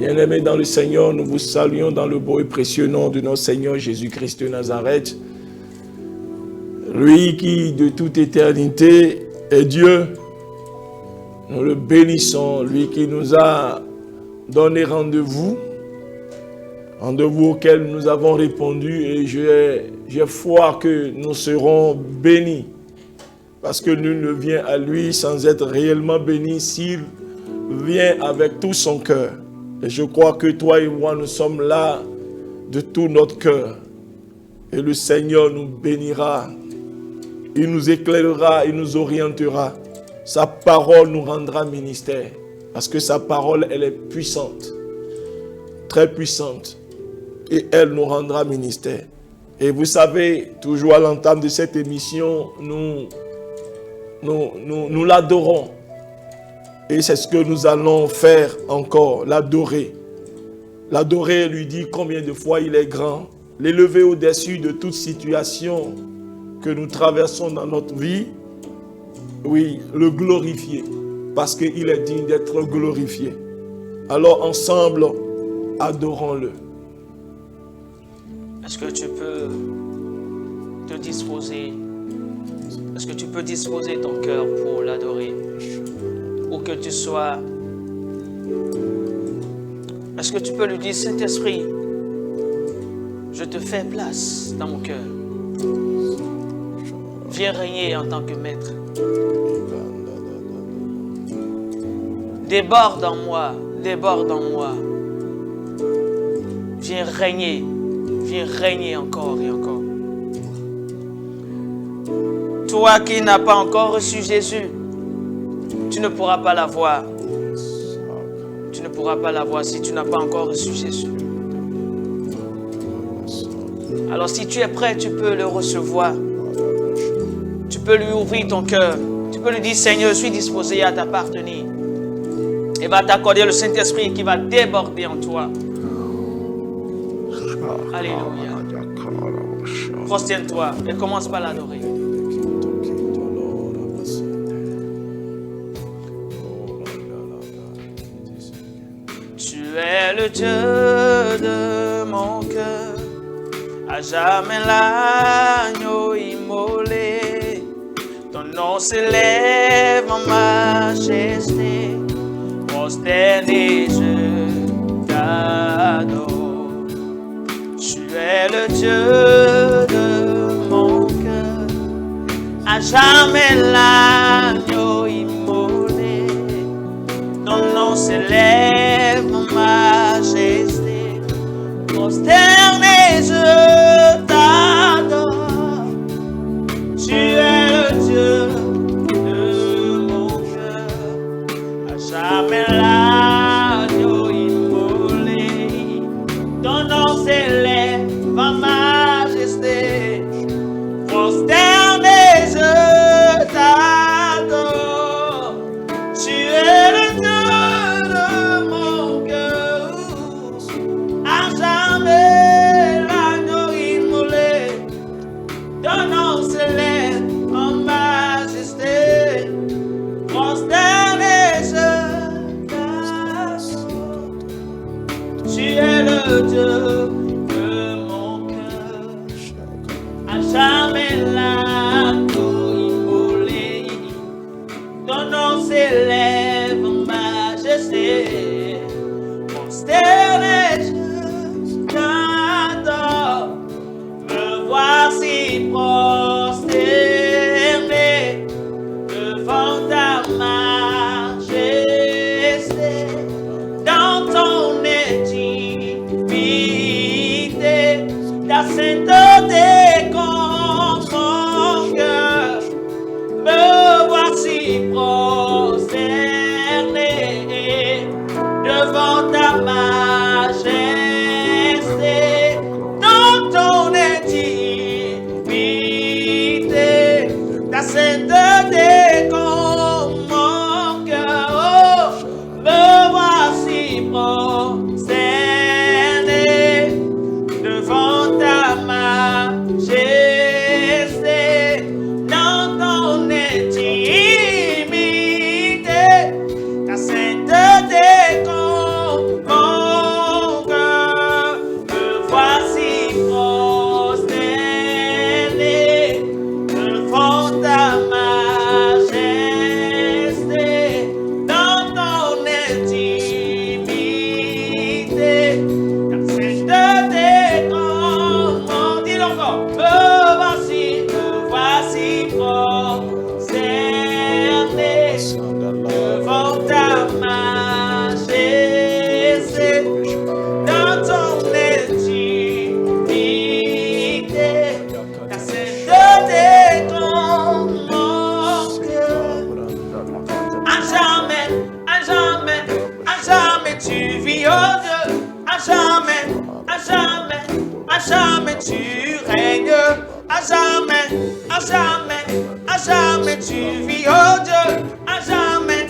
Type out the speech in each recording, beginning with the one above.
Bien-aimés dans le Seigneur, nous vous saluons dans le beau et précieux nom de notre Seigneur Jésus-Christ de Nazareth. Lui qui de toute éternité est Dieu, nous le bénissons. Lui qui nous a donné rendez-vous auquel nous avons répondu, et j'ai foi que nous serons bénis. Parce que nul ne vient à lui sans être réellement béni s'il vient avec tout son cœur. Et je crois que toi et moi, nous sommes là de tout notre cœur. Et le Seigneur nous bénira. Il nous éclairera, il nous orientera. Sa parole nous rendra ministère. Parce que sa parole, elle est puissante. Très puissante. Et elle nous rendra ministère. Et vous savez, toujours à l'entame de cette émission, nous l'adorons. Et c'est ce que nous allons faire encore, l'adorer. L'adorer lui dit combien de fois il est grand. L'élever au-dessus de toute situation que nous traversons dans notre vie. Oui, le glorifier. Parce qu'il est digne d'être glorifié. Alors ensemble, adorons-le. Est-ce que tu peux te disposer? Est-ce que tu peux disposer ton cœur pour l'adorer? Où que tu sois. Est-ce que tu peux lui dire, Saint-Esprit, je te fais place dans mon cœur. Viens régner en tant que maître. Déborde en moi, déborde en moi. Viens régner encore et encore. Toi qui n'as pas encore reçu Jésus, tu ne pourras pas l'avoir. Tu ne pourras pas l'avoir si tu n'as pas encore reçu Jésus. Alors si tu es prêt, tu peux le recevoir. Tu peux lui ouvrir ton cœur. Tu peux lui dire, Seigneur, je suis disposé à t'appartenir. Et va t'accorder le Saint-Esprit qui va déborder en toi. Alléluia. Prosterne-toi et commence par l'adorer. Tu es le Dieu de mon cœur, à jamais l'agneau immolé. Ton nom s'élève en majesté, prosterné je t'adore. Tu es le Dieu de mon cœur, à jamais l'agneau immolé. Ton nom s'élève en majesté, prosterné je t'adore. Tu es le Dieu de mon cœur, à jamais l'agneau immolé. Ton nom s'élève en majesté, prosterné je t'adore. Tu es le Dieu de mon cœur, à jamais l'agneau immolé. Ton nom s'élève en majesté, prosterné je t'adore. Tu es le Dieu de mon cœur, à jamais l'agneau immolé. Ton nom s'élève en majesté, prosterné je t'adore. Me voici prosterné devant ta majesté, dans ton intimité, ta sainteté comme mon cœur. Me voici prosterné devant ta majesté, dans ton intimité, ta sainteté comme mon cœur. Oh, me voici prosterné devant ta majesté, dans ton intimité, ta sainteté comme mon tu vis, oh Dieu, à jamais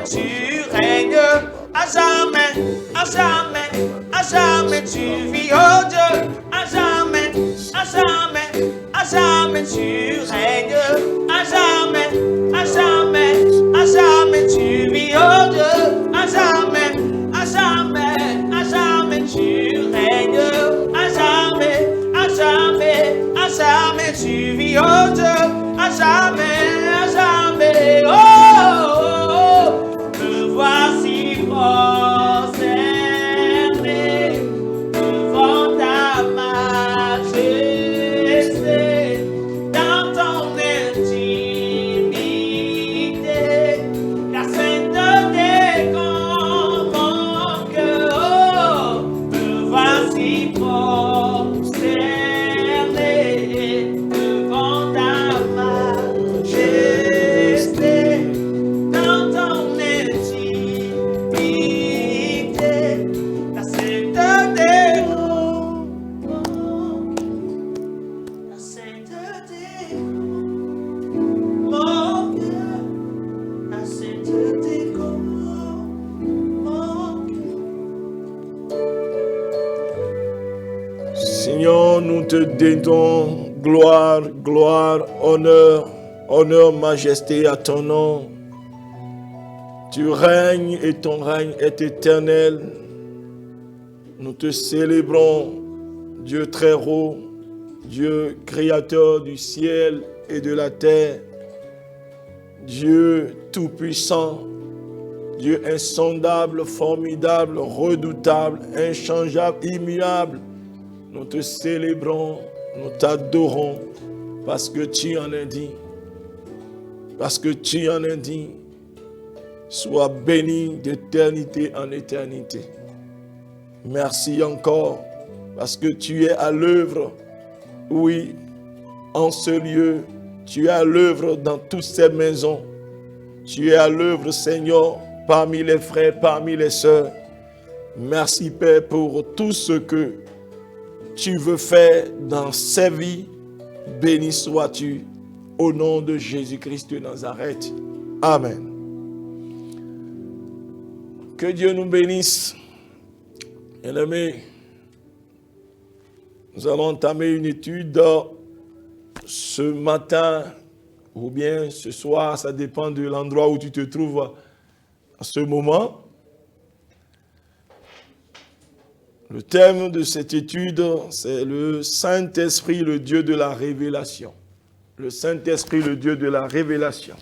tu règnes, à jamais tu vis, oh Dieu, à jamais tu règnes, à jamais tu vis, oh Dieu, à jamais tu règnes, à jamais tu vis, oh Dieu, à jamais, oh, me voici prosterné devant ta majesté, dans ton intimité, la sainteté convoque, oh, me voici prosterné devant ta majesté, dans ton intimité, la sainteté convoque, la sainteté convoque, la sainteté convoque. Seigneur, nous te donnons gloire, gloire, honneur, honneur, majesté à ton nom. Tu règnes et ton règne est éternel. Nous te célébrons, Dieu très haut, Dieu créateur du ciel et de la terre, Dieu tout-puissant, Dieu insondable, formidable, redoutable, inchangeable, immuable. Nous te célébrons, nous t'adorons parce que tu en es digne. Parce que tu en es digne. Sois béni d'éternité en éternité. Merci encore parce que tu es à l'œuvre, oui, en ce lieu. Tu es à l'œuvre dans toutes ces maisons. Tu es à l'œuvre, Seigneur, parmi les frères, parmi les sœurs. Merci, Père, pour tout ce que tu veux faire dans ces vies. Béni sois-tu au nom de Jésus-Christ de Nazareth. Amen. Que Dieu nous bénisse. Bien-aimés, nous allons entamer une étude ce matin ou bien ce soir, ça dépend de l'endroit où tu te trouves à ce moment. Le thème de cette étude, c'est le Saint-Esprit, le Dieu de la révélation. Le Saint-Esprit, le Dieu de la révélation.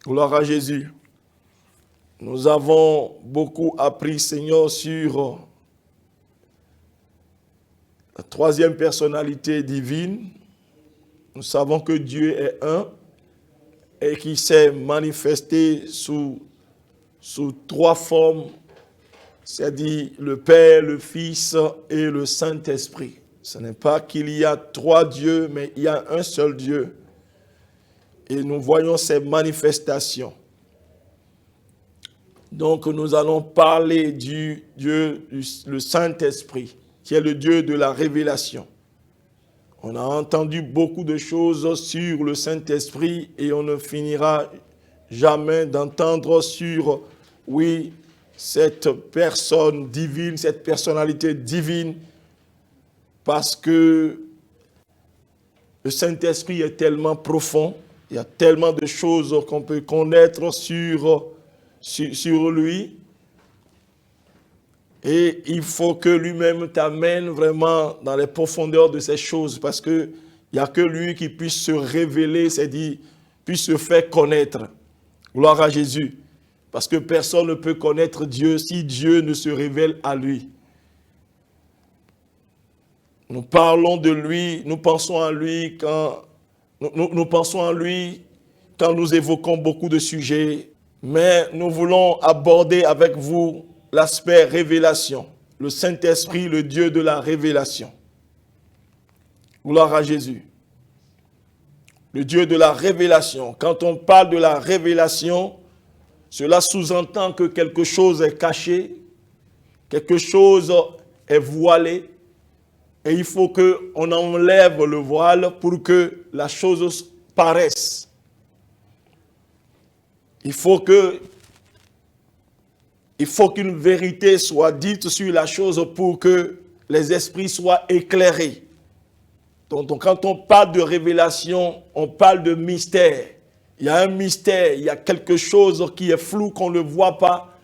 Gloire à Jésus. Nous avons beaucoup appris, Seigneur, sur la troisième personnalité divine. Nous savons que Dieu est un et qu'il s'est manifesté sous trois formes, c'est-à-dire le Père, le Fils et le Saint-Esprit. Ce n'est pas qu'il y a trois dieux, mais il y a un seul Dieu. Et nous voyons ces manifestations. Donc nous allons parler du Dieu, le Saint-Esprit, qui est le Dieu de la révélation. On a entendu beaucoup de choses sur le Saint-Esprit et on ne finira jamais d'entendre sur, oui, cette personne divine, cette personnalité divine, parce que le Saint-Esprit est tellement profond, il y a tellement de choses qu'on peut connaître sur lui. Et il faut que lui-même t'amène vraiment dans les profondeurs de ces choses, parce qu'il n'y a que lui qui puisse se révéler, c'est-à-dire puisse se faire connaître. Gloire à Jésus. Parce que personne ne peut connaître Dieu si Dieu ne se révèle à lui. Nous parlons de lui, nous pensons à lui quand nous évoquons beaucoup de sujets, mais nous voulons aborder avec vous l'aspect révélation, le Saint-Esprit, le Dieu de la révélation. Gloire à Jésus. Le Dieu de la révélation. Quand on parle de la révélation, cela sous-entend que quelque chose est caché, quelque chose est voilé, et il faut qu'on enlève le voile pour que la chose paresse. Il faut qu'une vérité soit dite sur la chose pour que les esprits soient éclairés. Donc, quand on parle de révélation, on parle de mystère. Il y a un mystère, il y a quelque chose qui est flou, qu'on ne voit pas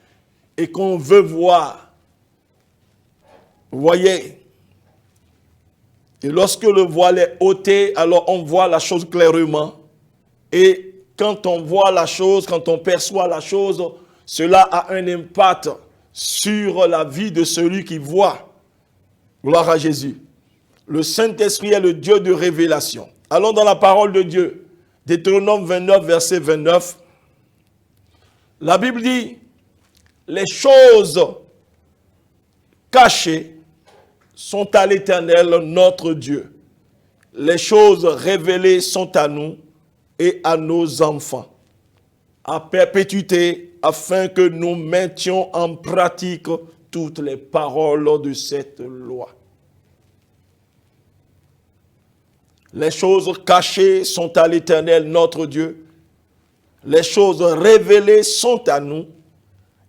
et qu'on veut voir. Vous voyez? Et lorsque le voile est ôté, alors on voit la chose clairement. Et quand on voit la chose, quand on perçoit la chose, cela a un impact sur la vie de celui qui voit. Gloire à Jésus. Le Saint-Esprit est le Dieu de révélation. Allons dans la parole de Dieu. Deutéronome 29, verset 29. La Bible dit, les choses cachées sont à l'Éternel, notre Dieu. Les choses révélées sont à nous et à nos enfants, à perpétuité, afin que nous mettions en pratique toutes les paroles de cette loi. Les choses cachées sont à l'Éternel, notre Dieu. Les choses révélées sont à nous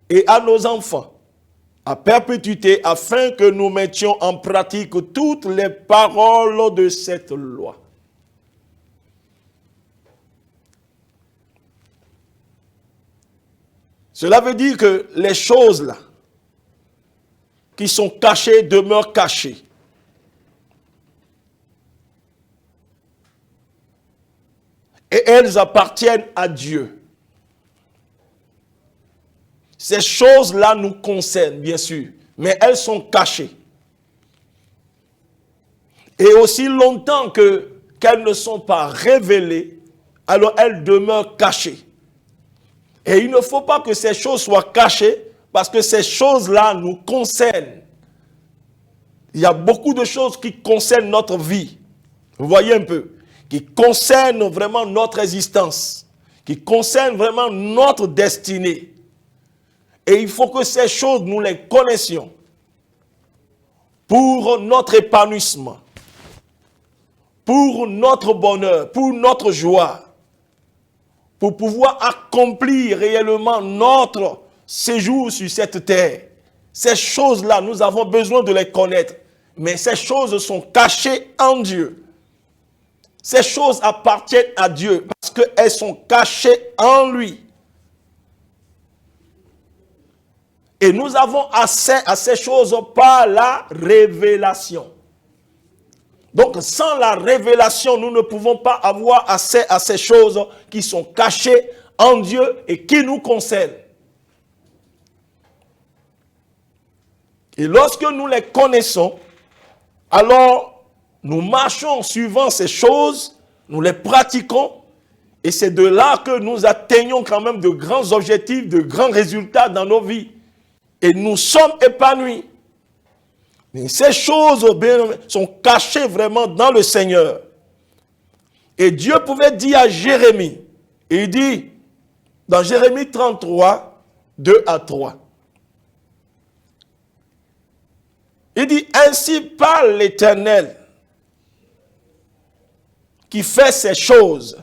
et à nos enfants, à perpétuité, afin que nous mettions en pratique toutes les paroles de cette loi. Cela veut dire que les choses là, qui sont cachées, demeurent cachées. Et elles appartiennent à Dieu. Ces choses-là nous concernent, bien sûr, mais elles sont cachées. Et aussi longtemps qu'elles ne sont pas révélées, alors elles demeurent cachées. Et il ne faut pas que ces choses soient cachées, parce que ces choses-là nous concernent. Il y a beaucoup de choses qui concernent notre vie. Vous voyez un peu, qui concernent vraiment notre existence, qui concernent vraiment notre destinée. Et il faut que ces choses, nous les connaissions pour notre épanouissement, pour notre bonheur, pour notre joie, pour pouvoir accomplir réellement notre séjour sur cette terre. Ces choses-là, nous avons besoin de les connaître, mais ces choses sont cachées en Dieu. Ces choses appartiennent à Dieu parce qu'elles sont cachées en lui. Et nous avons accès à ces choses par la révélation. Donc, sans la révélation, nous ne pouvons pas avoir accès à ces choses qui sont cachées en Dieu et qui nous concernent. Et lorsque nous les connaissons, alors nous marchons suivant ces choses, nous les pratiquons, et c'est de là que nous atteignons quand même de grands objectifs, de grands résultats dans nos vies. Et nous sommes épanouis. Mais ces choses sont cachées vraiment dans le Seigneur. Et Dieu pouvait dire à Jérémie, il dit dans Jérémie 33, 2 à 3. Il dit, ainsi parle l'Éternel qui fait ces choses,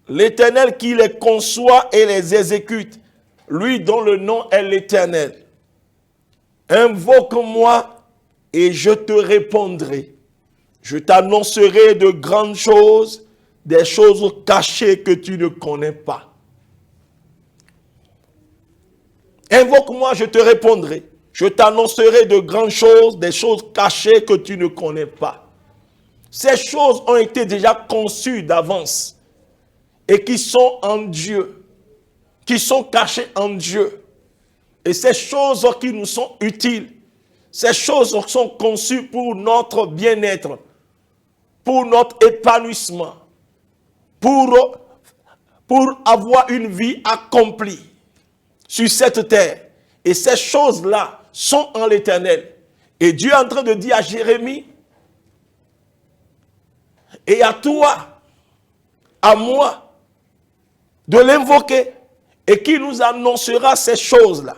l'Éternel qui les conçoit et les exécute, lui dont le nom est l'Éternel. Invoque-moi et je te répondrai. Je t'annoncerai de grandes choses, des choses cachées que tu ne connais pas. Invoque-moi, je te répondrai. Je t'annoncerai de grandes choses, des choses cachées que tu ne connais pas. Ces choses ont été déjà conçues d'avance et qui sont en Dieu, qui sont cachées en Dieu. Et ces choses qui nous sont utiles, ces choses sont conçues pour notre bien-être, pour notre épanouissement, pour avoir une vie accomplie sur cette terre. Et ces choses-là sont en l'Éternel. Et Dieu est en train de dire à Jérémie, et à toi, à moi, de l'invoquer, et qui nous annoncera ces choses-là.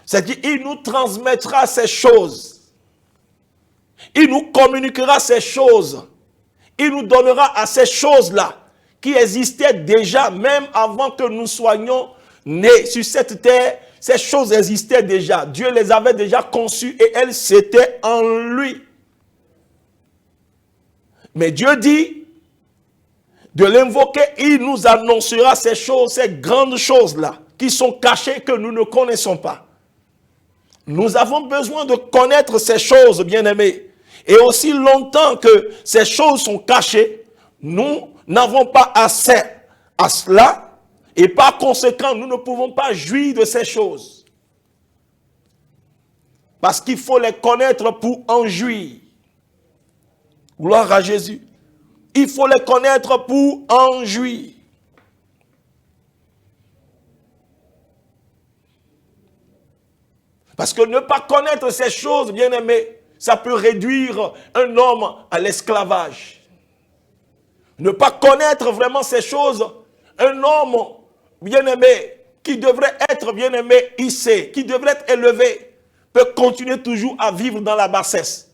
C'est-à-dire, il nous transmettra ces choses. Il nous communiquera ces choses. Il nous donnera à ces choses-là qui existaient déjà, même avant que nous soyons nés sur cette terre. Ces choses existaient déjà. Dieu les avait déjà conçues et elles s'étaient en lui. Mais Dieu dit de l'invoquer, il nous annoncera ces choses, ces grandes choses-là, qui sont cachées, que nous ne connaissons pas. Nous avons besoin de connaître ces choses, bien-aimés. Et aussi longtemps que ces choses sont cachées, nous n'avons pas accès à cela. Et par conséquent, nous ne pouvons pas jouir de ces choses. Parce qu'il faut les connaître pour en jouir. Gloire à Jésus. Il faut les connaître pour en jouir. Parce que ne pas connaître ces choses, bien-aimés, ça peut réduire un homme à l'esclavage. Ne pas connaître vraiment ces choses, un homme bien-aimé, qui devrait être bien-aimé, hissé, qui devrait être élevé, peut continuer toujours à vivre dans la bassesse.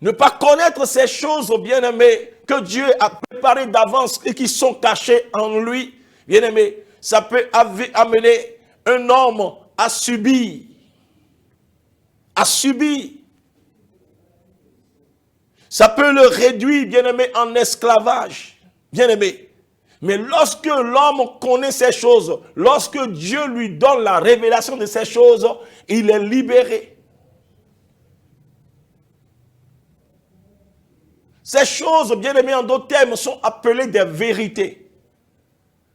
Ne pas connaître ces choses, bien-aimé, que Dieu a préparées d'avance et qui sont cachées en lui, bien-aimé, ça peut amener un homme à subir. À subir. Ça peut le réduire, bien-aimé, en esclavage. Bien-aimé, mais lorsque l'homme connaît ces choses, lorsque Dieu lui donne la révélation de ces choses, il est libéré. Ces choses, bien-aimés, en d'autres termes, sont appelées des vérités.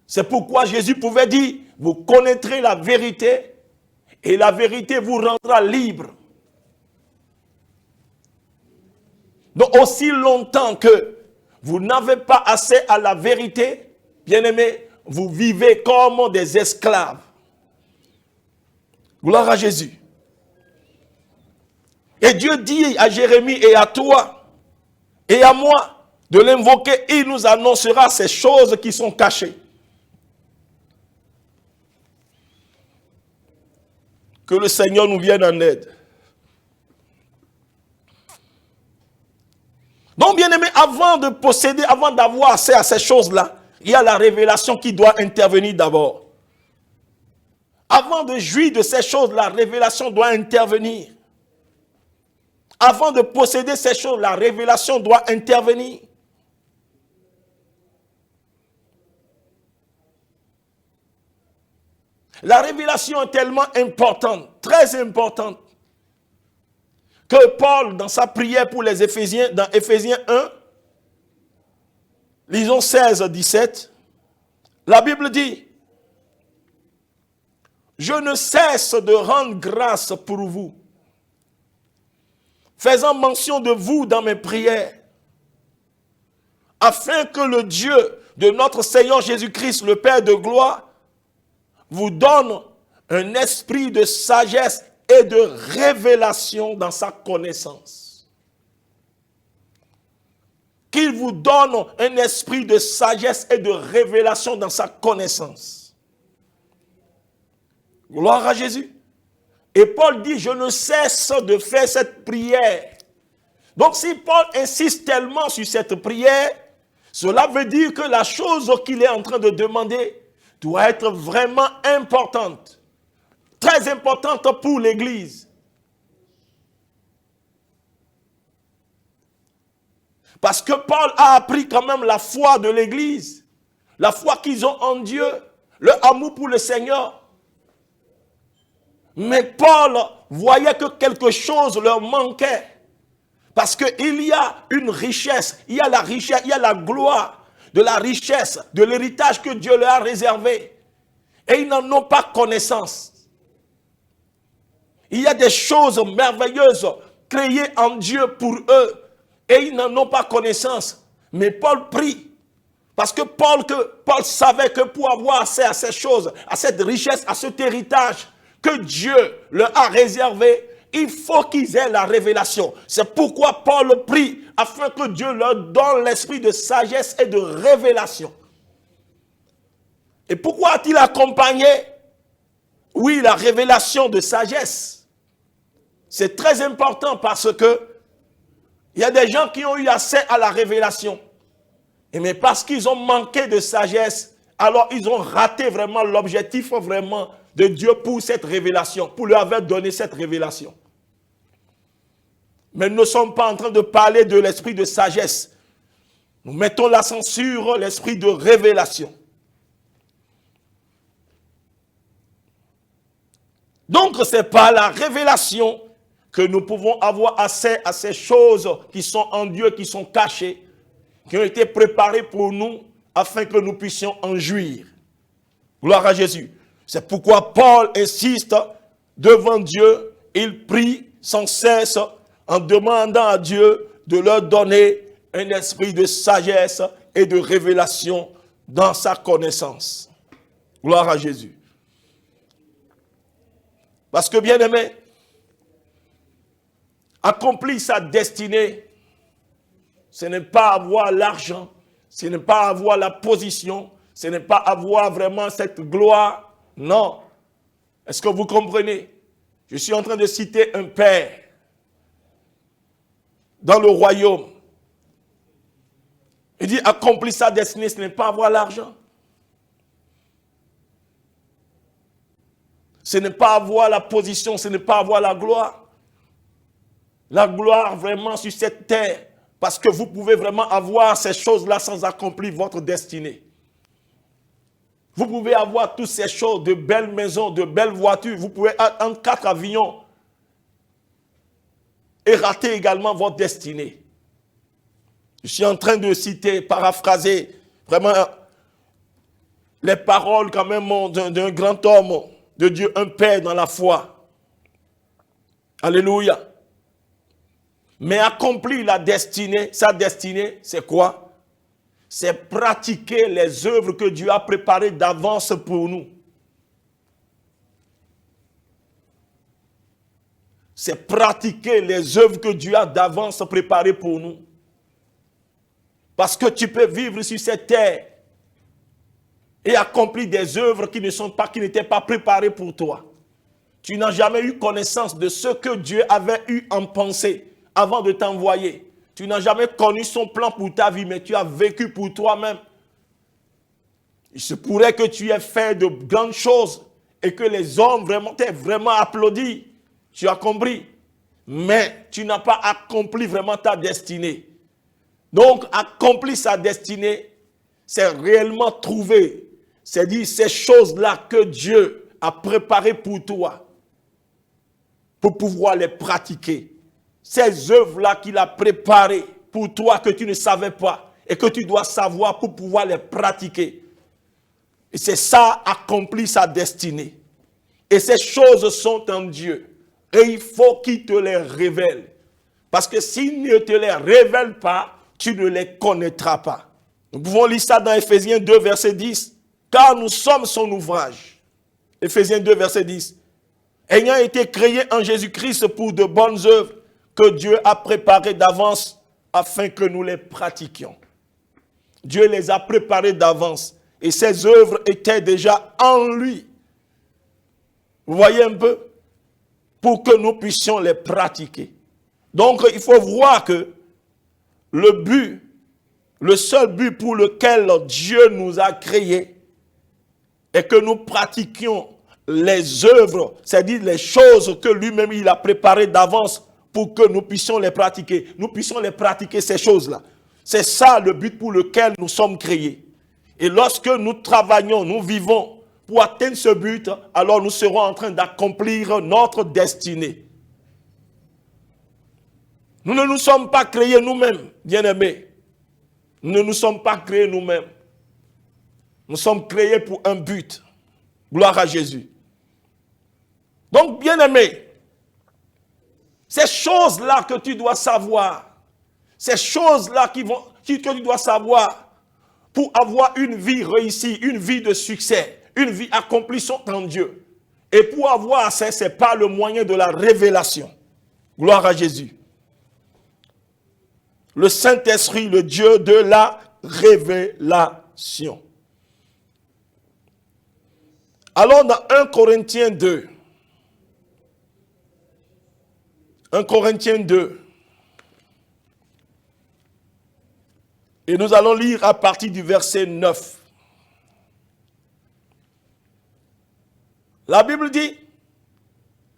C'est pourquoi Jésus pouvait dire, vous connaîtrez la vérité et la vérité vous rendra libre. Donc aussi longtemps que vous n'avez pas accès à la vérité, bien-aimés, vous vivez comme des esclaves. Gloire à Jésus. Et Dieu dit à Jérémie et à toi et à moi de l'invoquer, il nous annoncera ces choses qui sont cachées. Que le Seigneur nous vienne en aide. Donc, bien-aimé, avant de posséder, avant d'avoir accès à ces choses-là, il y a la révélation qui doit intervenir d'abord. Avant de jouir de ces choses, la révélation doit intervenir. Avant de posséder ces choses, la révélation doit intervenir. La révélation est tellement importante, très importante, que Paul, dans sa prière pour les Éphésiens, dans Éphésiens 1, lisons 16, 17, la Bible dit, « Je ne cesse de rendre grâce pour vous, faisant mention de vous dans mes prières, afin que le Dieu de notre Seigneur Jésus-Christ, le Père de gloire, vous donne un esprit de sagesse et de révélation dans sa connaissance. » Qu'il vous donne un esprit de sagesse et de révélation dans sa connaissance. Gloire à Jésus. Et Paul dit, je ne cesse de faire cette prière. Donc si Paul insiste tellement sur cette prière, cela veut dire que la chose qu'il est en train de demander doit être vraiment importante. Très importante pour l'Église. Parce que Paul a appris quand même la foi de l'Église. La foi qu'ils ont en Dieu. Le amour pour le Seigneur. Mais Paul voyait que quelque chose leur manquait. Parce qu'il y a une richesse. Il y a la richesse, il y a la gloire de la richesse, de l'héritage que Dieu leur a réservé. Et ils n'en ont pas connaissance. Il y a des choses merveilleuses créées en Dieu pour eux et ils n'en ont pas connaissance. Mais Paul prie parce que Paul savait que pour avoir accès à ces choses, à cette richesse, à cet héritage que Dieu leur a réservé, il faut qu'ils aient la révélation. C'est pourquoi Paul prie afin que Dieu leur donne l'esprit de sagesse et de révélation. Et pourquoi a-t-il accompagné? Oui, la révélation de sagesse. C'est très important parce que Il y a des gens qui ont eu accès à la révélation. Mais parce qu'ils ont manqué de sagesse, alors ils ont raté vraiment l'objectif vraiment de Dieu pour cette révélation, pour lui avoir donné cette révélation. Mais nous ne sommes pas en train de parler de l'esprit de sagesse. Nous mettons l'accent sur l'esprit de révélation. Donc, c'est par la révélation que nous pouvons avoir accès à ces choses qui sont en Dieu, qui sont cachées, qui ont été préparées pour nous, afin que nous puissions en jouir. Gloire à Jésus. C'est pourquoi Paul insiste devant Dieu, il prie sans cesse en demandant à Dieu de leur donner un esprit de sagesse et de révélation dans sa connaissance. Gloire à Jésus. Parce que, bien-aimé, accomplir sa destinée, ce n'est pas avoir l'argent, ce n'est pas avoir la position, ce n'est pas avoir vraiment cette gloire. Non. Est-ce que vous comprenez? Je suis en train de citer un père dans le royaume. Il dit accomplir sa destinée, ce n'est pas avoir l'argent. Ce n'est pas avoir la position, ce n'est pas avoir la gloire. La gloire vraiment sur cette terre. Parce que vous pouvez vraiment avoir ces choses-là sans accomplir votre destinée. Vous pouvez avoir toutes ces choses, de belles maisons, de belles voitures. Vous pouvez avoir 4 avions et rater également votre destinée. Je suis en train de citer, paraphraser vraiment les paroles quand même d'un grand homme de Dieu, un père dans la foi. Alléluia. Mais accomplir la destinée, sa destinée, c'est quoi? C'est pratiquer les œuvres que Dieu a préparées d'avance pour nous. C'est pratiquer les œuvres que Dieu a d'avance préparées pour nous. Parce que tu peux vivre sur cette terre et accomplir des œuvres qui n'étaient pas préparées pour toi. Tu n'as jamais eu connaissance de ce que Dieu avait eu en pensée avant de t'envoyer. Tu n'as jamais connu son plan pour ta vie, mais tu as vécu pour toi-même. Il se pourrait que tu aies fait de grandes choses et que les hommes t'aient vraiment applaudi. Tu as compris. Mais tu n'as pas accompli vraiment ta destinée. Donc, accomplir sa destinée, c'est réellement trouver. C'est dire ces choses-là que Dieu a préparées pour toi, pour pouvoir les pratiquer. Ces œuvres-là qu'il a préparées pour toi que tu ne savais pas et que tu dois savoir pour pouvoir les pratiquer. Et c'est ça, accomplir sa destinée. Et ces choses sont en Dieu. Et il faut qu'il te les révèle. Parce que s'il ne te les révèle pas, tu ne les connaîtras pas. Nous pouvons lire ça dans Ephésiens 2, verset 10. Car nous sommes son ouvrage. Ephésiens 2, verset 10. Ayant été créés en Jésus-Christ pour de bonnes œuvres que Dieu a préparées d'avance afin que nous les pratiquions. Dieu les a préparées d'avance. Et ces œuvres étaient déjà en lui. Vous voyez un peu? Pour que nous puissions les pratiquer. Donc, il faut voir que le but, le seul but pour lequel Dieu nous a créés, est que nous pratiquions les œuvres, c'est-à-dire les choses que lui-même il a préparées d'avance pour que nous puissions les pratiquer. Nous puissions les pratiquer, ces choses-là. C'est ça le but pour lequel nous sommes créés. Et lorsque nous travaillons, nous vivons pour atteindre ce but, alors nous serons en train d'accomplir notre destinée. Nous ne nous sommes pas créés nous-mêmes, bien-aimés. Nous ne nous sommes pas créés nous-mêmes. Nous sommes créés pour un but. Gloire à Jésus. Donc, bien-aimés, ces choses-là que tu dois savoir, ces choses-là que tu dois savoir pour avoir une vie réussie, une vie de succès, une vie accomplie sont en Dieu. Et pour avoir ça, ce n'est pas le moyen de la révélation. Gloire à Jésus. Le Saint-Esprit, le Dieu de la révélation. Alors dans 1 Corinthiens 2, 1 Corinthiens 2, Et nous allons lire à partir du verset 9. La Bible dit,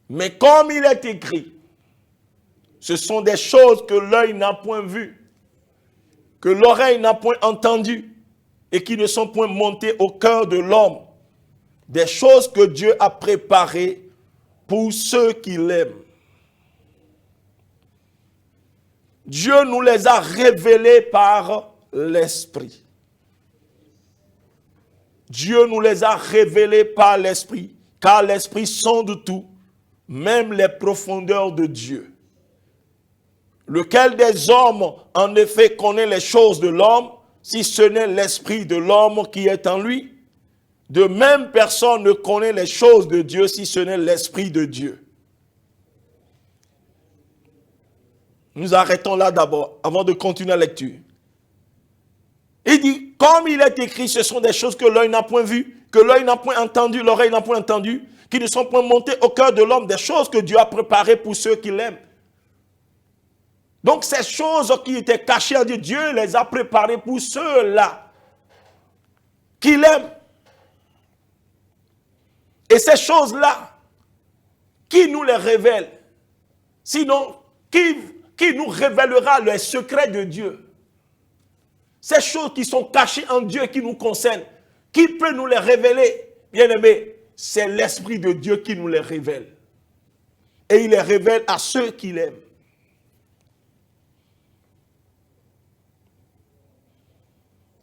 mais comme il est écrit, ce sont des choses que l'œil n'a point vues, que l'oreille n'a point entendues, et qui ne sont point montées au cœur de l'homme, des choses que Dieu a préparées pour ceux qui l'aiment. Dieu nous les a révélées par l'Esprit. Dieu nous les a révélées par l'Esprit, car l'Esprit sonde tout, même les profondeurs de Dieu. Lequel des hommes, en effet, connaît les choses de l'homme, si ce n'est l'Esprit de l'homme qui est en lui? De même, personne ne connaît les choses de Dieu, si ce n'est l'Esprit de Dieu. Nous arrêtons là d'abord, avant de continuer la lecture. Il dit, comme il est écrit, ce sont des choses que l'œil n'a point vues, que l'œil n'a point entendu, l'oreille n'a point entendu, qui ne sont point montées au cœur de l'homme, des choses que Dieu a préparées pour ceux qui l'aiment. Donc ces choses qui étaient cachées en Dieu, Dieu les a préparées pour ceux-là qui l'aiment. Et ces choses-là, qui nous les révèle? Sinon, qui nous révélera les secrets de Dieu? Ces choses qui sont cachées en Dieu et qui nous concernent, qui peut nous les révéler? Bien-aimés, c'est l'Esprit de Dieu qui nous les révèle. Et il les révèle à ceux qui l'aiment.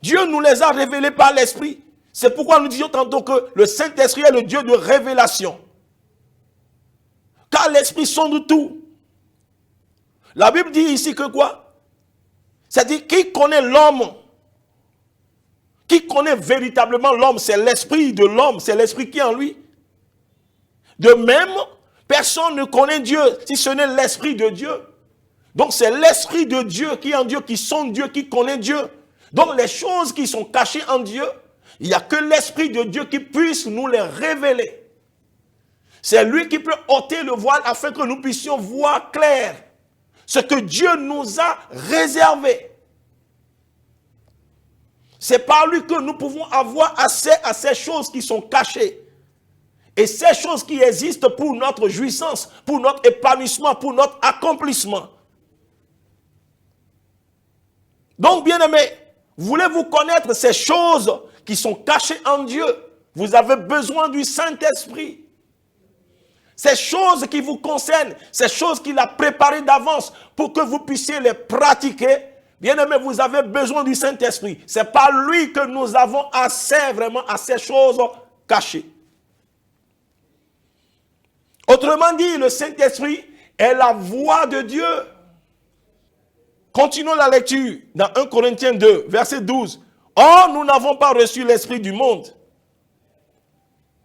Dieu nous les a révélés par l'Esprit. C'est pourquoi nous disions tantôt que le Saint-Esprit est le Dieu de révélation. Car l'Esprit sonde tout. La Bible dit ici que quoi? C'est-à-dire, qui connaît l'homme? Qui connaît véritablement l'homme? C'est l'Esprit de l'homme, c'est l'Esprit qui est en lui. De même, personne ne connaît Dieu si ce n'est l'Esprit de Dieu. Donc c'est l'Esprit de Dieu qui est en Dieu, qui sonde Dieu, qui connaît Dieu. Donc les choses qui sont cachées en Dieu, il n'y a que l'Esprit de Dieu qui puisse nous les révéler. C'est lui qui peut ôter le voile afin que nous puissions voir clair ce que Dieu nous a réservé. C'est par lui que nous pouvons avoir accès à ces choses qui sont cachées. Et ces choses qui existent pour notre jouissance, pour notre épanouissement, pour notre accomplissement. Donc, bien-aimés, voulez-vous connaître ces choses qui sont cachées en Dieu? Vous avez besoin du Saint-Esprit. Ces choses qui vous concernent, ces choses qu'il a préparées d'avance pour que vous puissiez les pratiquer, bien-aimés, vous avez besoin du Saint-Esprit. C'est par lui que nous avons accès vraiment à ces choses cachées. Autrement dit, le Saint-Esprit est la voix de Dieu. Continuons la lecture dans 1 Corinthiens 2, verset 12. « Or, nous n'avons pas reçu l'esprit du monde,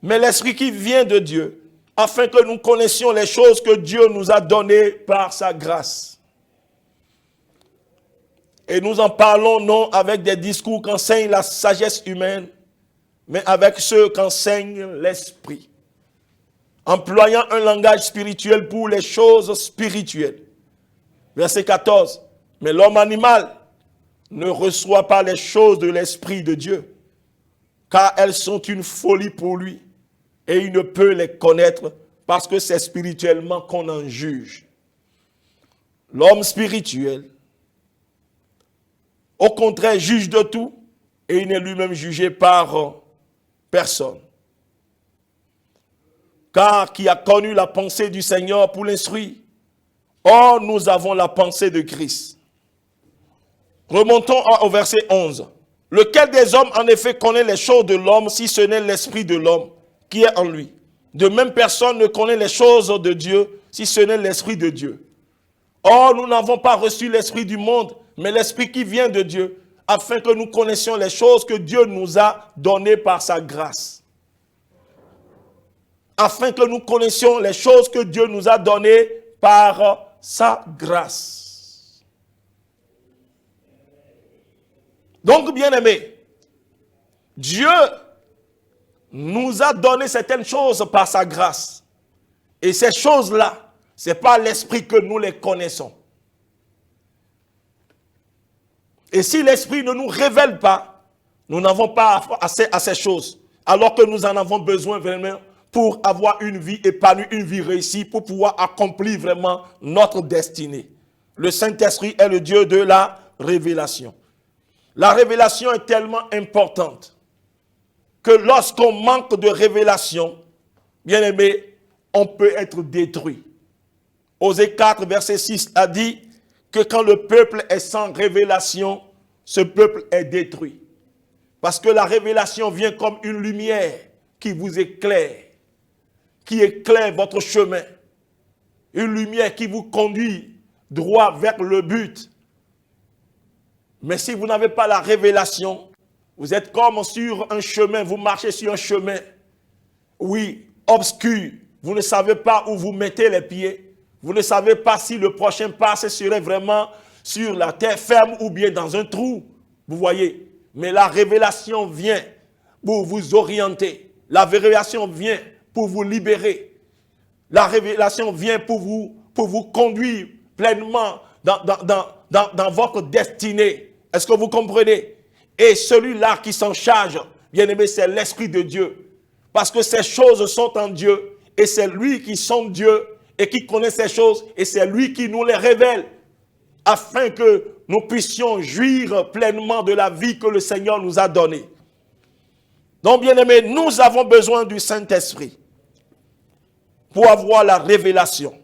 mais l'esprit qui vient de Dieu, afin que nous connaissions les choses que Dieu nous a données par sa grâce. » Et nous en parlons non avec des discours qu'enseigne la sagesse humaine, mais avec ceux qu'enseigne l'esprit, employant un langage spirituel pour les choses spirituelles. Verset 14. Mais l'homme animal ne reçoit pas les choses de l'Esprit de Dieu, car elles sont une folie pour lui, et il ne peut les connaître parce que c'est spirituellement qu'on en juge. L'homme spirituel, au contraire, juge de tout, et il n'est lui-même jugé par personne. Car qui a connu la pensée du Seigneur pour l'instruire? Or, nous avons la pensée de Christ. Remontons au verset 11. Lequel des hommes en effet connaît les choses de l'homme si ce n'est l'esprit de l'homme qui est en lui? De même personne ne connaît les choses de Dieu si ce n'est l'esprit de Dieu. Or, nous n'avons pas reçu l'esprit du monde, mais l'esprit qui vient de Dieu, afin que nous connaissions les choses que Dieu nous a données par sa grâce. Afin que nous connaissions les choses que Dieu nous a données par sa grâce. Donc, bien-aimés, Dieu nous a donné certaines choses par sa grâce. Et ces choses-là, ce n'est pas l'esprit que nous les connaissons. Et si l'Esprit ne nous révèle pas, nous n'avons pas accès à ces choses. Alors que nous en avons besoin vraiment pour avoir une vie épanouie, une vie réussie, pour pouvoir accomplir vraiment notre destinée. Le Saint-Esprit est le Dieu de la révélation. La révélation est tellement importante que lorsqu'on manque de révélation, bien aimé, on peut être détruit. Osée 4, verset 6 a dit que quand le peuple est sans révélation, ce peuple est détruit. Parce que la révélation vient comme une lumière qui vous éclaire, qui éclaire votre chemin. Une lumière qui vous conduit droit vers le but. Mais si vous n'avez pas la révélation, vous êtes comme sur un chemin, vous marchez sur un chemin, oui, obscur. Vous ne savez pas où vous mettez les pieds. Vous ne savez pas si le prochain pas serait vraiment sur la terre ferme ou bien dans un trou. Vous voyez. Mais la révélation vient pour vous orienter. La révélation vient pour vous libérer. La révélation vient pour vous conduire pleinement dans votre destinée. Est-ce que vous comprenez? Et celui-là qui s'en charge, bien aimé, c'est l'Esprit de Dieu. Parce que ces choses sont en Dieu. Et c'est lui qui sont Dieu et qui connaît ces choses. Et c'est lui qui nous les révèle. Afin que nous puissions jouir pleinement de la vie que le Seigneur nous a donnée. Donc, bien aimé, nous avons besoin du Saint-Esprit pour avoir la révélation.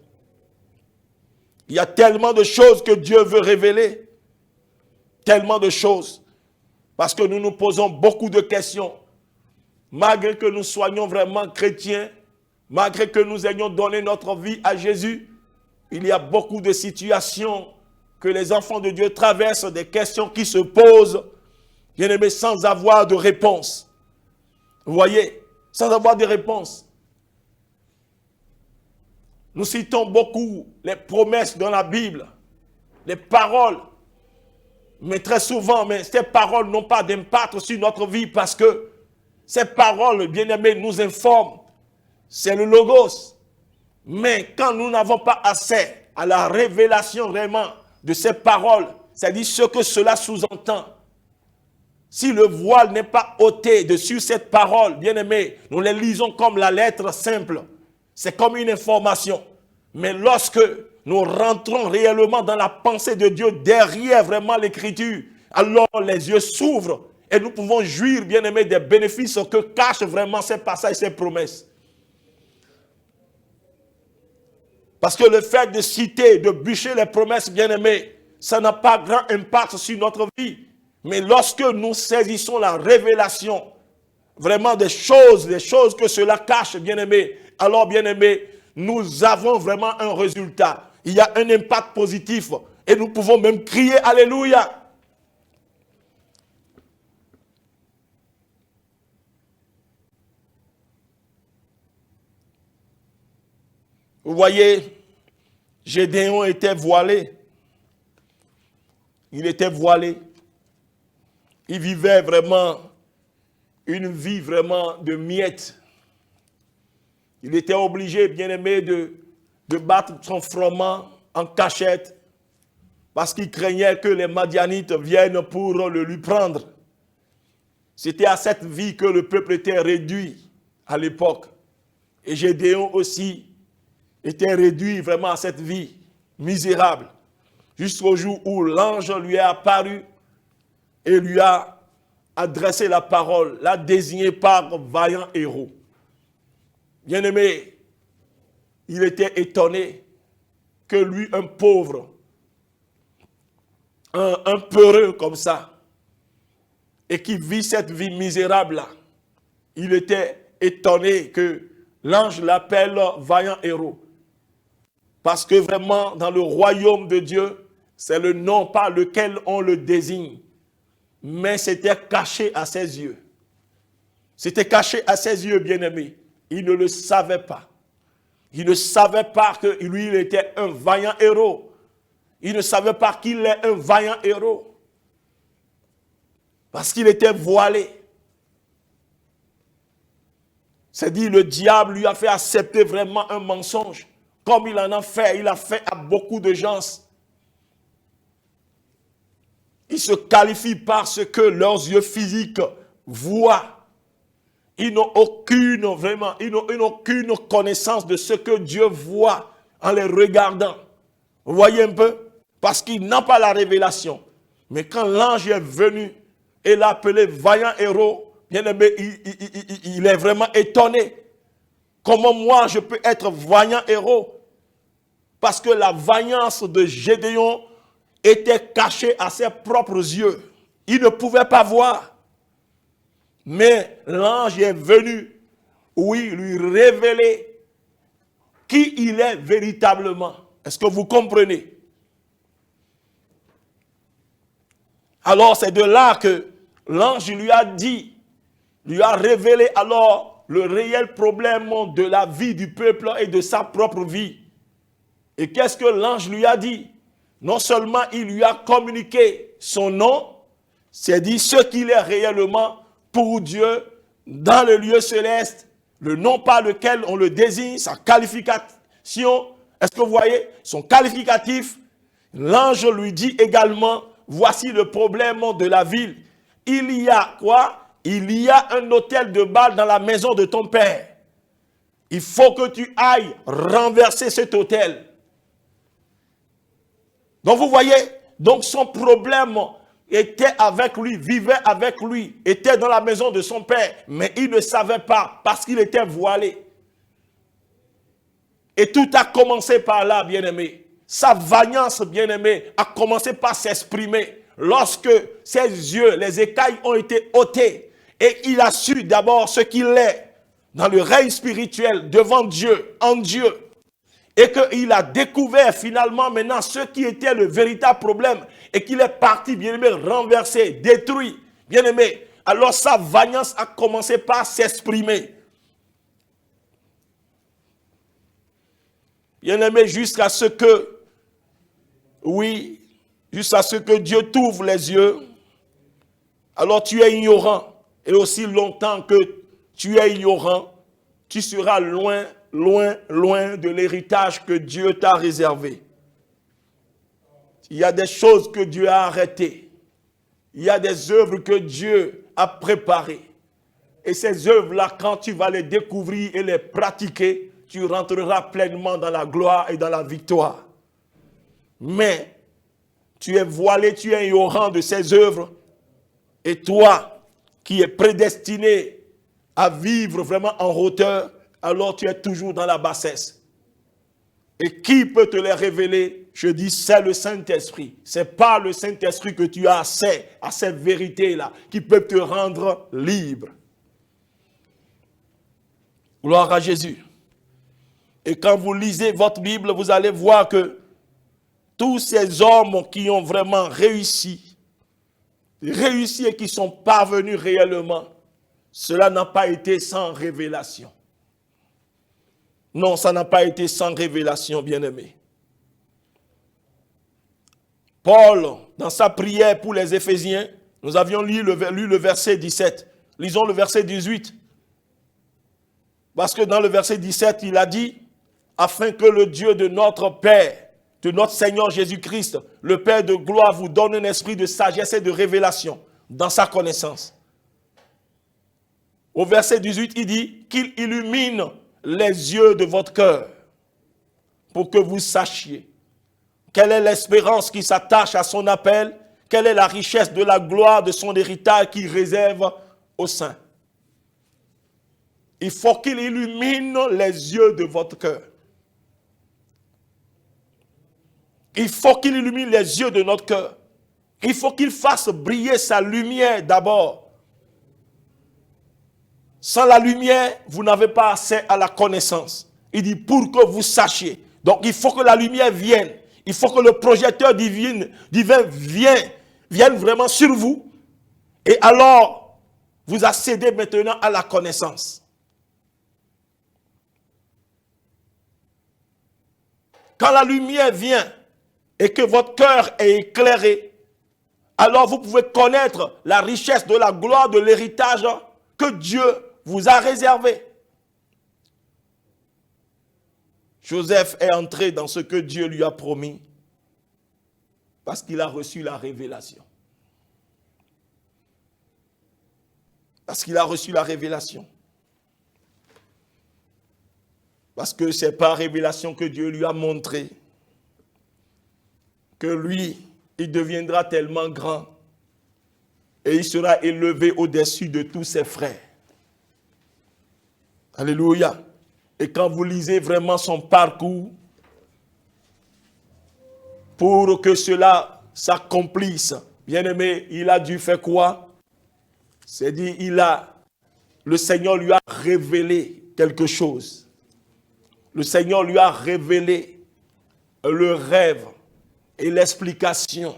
Il y a tellement de choses que Dieu veut révéler. Tellement de choses. Parce que nous nous posons beaucoup de questions. Malgré que nous soyons vraiment chrétiens, malgré que nous ayons donné notre vie à Jésus, il y a beaucoup de situations que les enfants de Dieu traversent, des questions qui se posent, bien aimé, sans avoir de réponse. Vous voyez, sans avoir de réponse. Nous citons beaucoup les promesses dans la Bible, les paroles. Mais très souvent, ces paroles n'ont pas d'impact sur notre vie parce que ces paroles, bien aimés, nous informent. C'est le Logos. Mais quand nous n'avons pas accès à la révélation vraiment de ces paroles, c'est-à-dire ce que cela sous-entend. Si le voile n'est pas ôté dessus cette parole, bien aimé, nous les lisons comme la lettre simple. C'est comme une information. Mais lorsque nous rentrons réellement dans la pensée de Dieu, derrière vraiment l'écriture, alors les yeux s'ouvrent et nous pouvons jouir, bien aimé, des bénéfices que cachent vraiment ces passages, ces promesses. Parce que le fait de citer, de bûcher les promesses, bien aimées, ça n'a pas grand impact sur notre vie. Mais lorsque nous saisissons la révélation, vraiment des choses que cela cache, bien aimé, alors, bien aimé, nous avons vraiment un résultat. Il y a un impact positif et nous pouvons même crier Alléluia. Vous voyez, Gédéon était voilé. Il était voilé. Il vivait vraiment une vie vraiment de miettes. Il était obligé, bien aimé, de battre son froment en cachette parce qu'il craignait que les Madianites viennent pour le lui prendre. C'était à cette vie que le peuple était réduit à l'époque. Et Gédéon aussi était réduit vraiment à cette vie misérable. Jusqu'au jour où l'ange lui est apparu et lui a adressé la parole, l'a désigné par vaillant héros. Bien-aimé, il était étonné que lui, un pauvre, un peureux comme ça, et qui vit cette vie misérable-là, il était étonné que l'ange l'appelle vaillant héros. Parce que vraiment, dans le royaume de Dieu, c'est le nom par lequel on le désigne. Mais c'était caché à ses yeux. C'était caché à ses yeux, bien-aimés. Il ne le savait pas. Il ne savait pas que lui, il était un vaillant héros. Il ne savait pas qu'il est un vaillant héros. Parce qu'il était voilé. C'est-à-dire, le diable lui a fait accepter vraiment un mensonge. Comme il en a fait, il a fait à beaucoup de gens. Ils se qualifient par ce que leurs yeux physiques voient. Ils n'ont aucune connaissance de ce que Dieu voit en les regardant. Vous voyez un peu? Parce qu'ils n'ont pas la révélation. Mais quand l'ange est venu et l'a appelé vaillant héros, bien aimé, il est vraiment étonné. Comment moi je peux être vaillant héros? Parce que la vaillance de Gédéon était cachée à ses propres yeux. Il ne pouvait pas voir. Mais l'ange est venu, oui, lui révéler qui il est véritablement. Est-ce que vous comprenez? Alors c'est de là que l'ange lui a dit, lui a révélé alors le réel problème de la vie du peuple et de sa propre vie. Et qu'est-ce que l'ange lui a dit? Non seulement il lui a communiqué son nom, c'est dit ce qu'il est réellement pour Dieu dans le lieu céleste, le nom par lequel on le désigne, sa qualification. Est-ce que vous voyez son qualificatif? L'ange lui dit également, voici le problème de la ville. Il y a quoi? Il y a un autel de Baal dans la maison de ton père. Il faut que tu ailles renverser cet autel. Donc vous voyez, donc son problème était avec lui, vivait avec lui, était dans la maison de son père, mais il ne savait pas parce qu'il était voilé. Et tout a commencé par là, bien-aimé. Sa vaillance, bien-aimé, a commencé par s'exprimer lorsque ses yeux, les écailles ont été ôtées et il a su d'abord ce qu'il est dans le règne spirituel devant Dieu, en Dieu. Et qu'il a découvert finalement maintenant ce qui était le véritable problème et qu'il est parti, bien-aimé, renversé, détruit, bien-aimé. Alors sa vaillance a commencé par s'exprimer. Bien-aimé, jusqu'à ce que, oui, jusqu'à ce que Dieu t'ouvre les yeux, alors tu es ignorant. Et aussi longtemps que tu es ignorant, tu seras loin de l'héritage que Dieu t'a réservé. Il y a des choses que Dieu a arrêtées. Il y a des œuvres que Dieu a préparées. Et ces œuvres-là, quand tu vas les découvrir et les pratiquer, tu rentreras pleinement dans la gloire et dans la victoire. Mais tu es voilé, tu es ignorant de ces œuvres. Et toi, qui es prédestiné à vivre vraiment en hauteur, alors tu es toujours dans la bassesse. Et qui peut te les révéler? Je dis, c'est le Saint-Esprit. C'est pas le Saint-Esprit que tu as accès à ces vérités-là qui peuvent te rendre libre. Gloire à Jésus. Et quand vous lisez votre Bible, vous allez voir que tous ces hommes qui ont vraiment réussi et qui sont parvenus réellement, cela n'a pas été sans révélation. Non, ça n'a pas été sans révélation, bien-aimé. Paul, dans sa prière pour les Éphésiens, nous avions lu le verset 17. Lisons le verset 18. Parce que dans le verset 17, il a dit, afin que le Dieu de notre Père, de notre Seigneur Jésus-Christ, le Père de gloire, vous donne un esprit de sagesse et de révélation dans sa connaissance. Au verset 18, il dit qu'il illumine les yeux de votre cœur pour que vous sachiez quelle est l'espérance qui s'attache à son appel, quelle est la richesse de la gloire de son héritage qu'il réserve aux saints. Il faut qu'il illumine les yeux de votre cœur. Il faut qu'il illumine les yeux de notre cœur. Il faut qu'il fasse briller sa lumière d'abord. Sans la lumière, vous n'avez pas accès à la connaissance. Il dit pour que vous sachiez. Donc il faut que la lumière vienne. Il faut que le projecteur divin vienne vraiment sur vous. Et alors, vous accédez maintenant à la connaissance. Quand la lumière vient et que votre cœur est éclairé, alors vous pouvez connaître la richesse de la gloire de l'héritage que Dieu vous a réservé. Joseph est entré dans ce que Dieu lui a promis parce qu'il a reçu la révélation. Parce qu'il a reçu la révélation. Parce que c'est par révélation que Dieu lui a montré que lui, il deviendra tellement grand et il sera élevé au-dessus de tous ses frères. Alléluia. Et quand vous lisez vraiment son parcours, pour que cela s'accomplisse, bien aimé, il a dû faire quoi? C'est dit, le Seigneur lui a révélé quelque chose. Le Seigneur lui a révélé le rêve et l'explication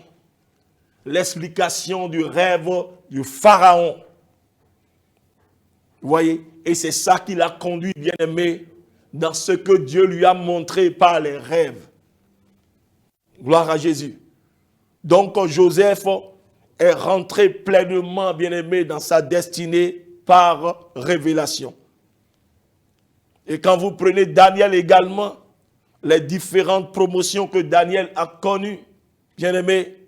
du rêve du Pharaon. Vous voyez? Et c'est ça qui l'a conduit, bien aimé, dans ce que Dieu lui a montré par les rêves. Gloire à Jésus. Donc Joseph est rentré pleinement, bien aimé, dans sa destinée par révélation. Et quand vous prenez Daniel également, les différentes promotions que Daniel a connues, bien aimé,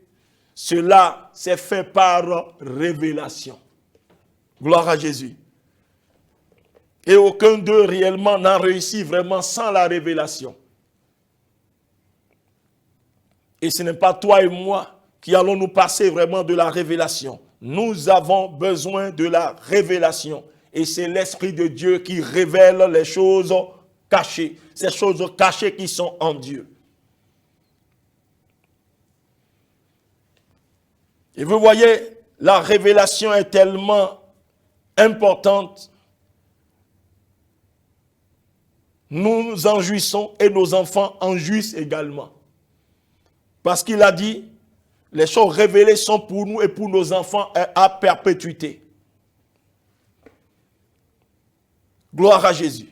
cela s'est fait par révélation. Gloire à Jésus. Et aucun d'eux réellement n'a réussi vraiment sans la révélation. Et ce n'est pas toi et moi qui allons nous passer vraiment de la révélation. Nous avons besoin de la révélation. Et c'est l'Esprit de Dieu qui révèle les choses cachées. Ces choses cachées qui sont en Dieu. Et vous voyez, la révélation est tellement importante. Nous en jouissons et nos enfants en jouissent également. Parce qu'il a dit, les choses révélées sont pour nous et pour nos enfants à perpétuité. Gloire à Jésus.